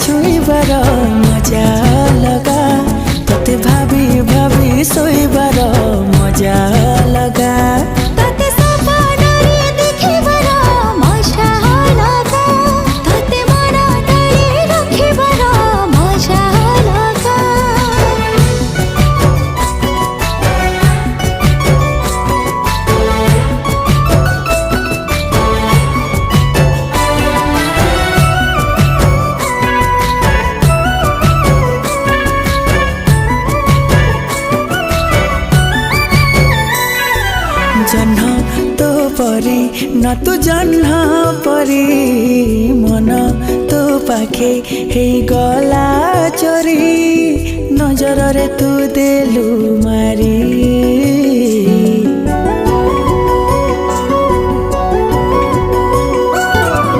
छुईबार मजा लगा तोते भाभी भाभी सोईबार मजा लगा तोते सपनारे देखिबार मजा लगा तोते मन तले रखिबार मजा लगा जह्न तो परी न तू जह्न परी मन तो पाखे हे गला चोरी नजर रे तू देलु मारी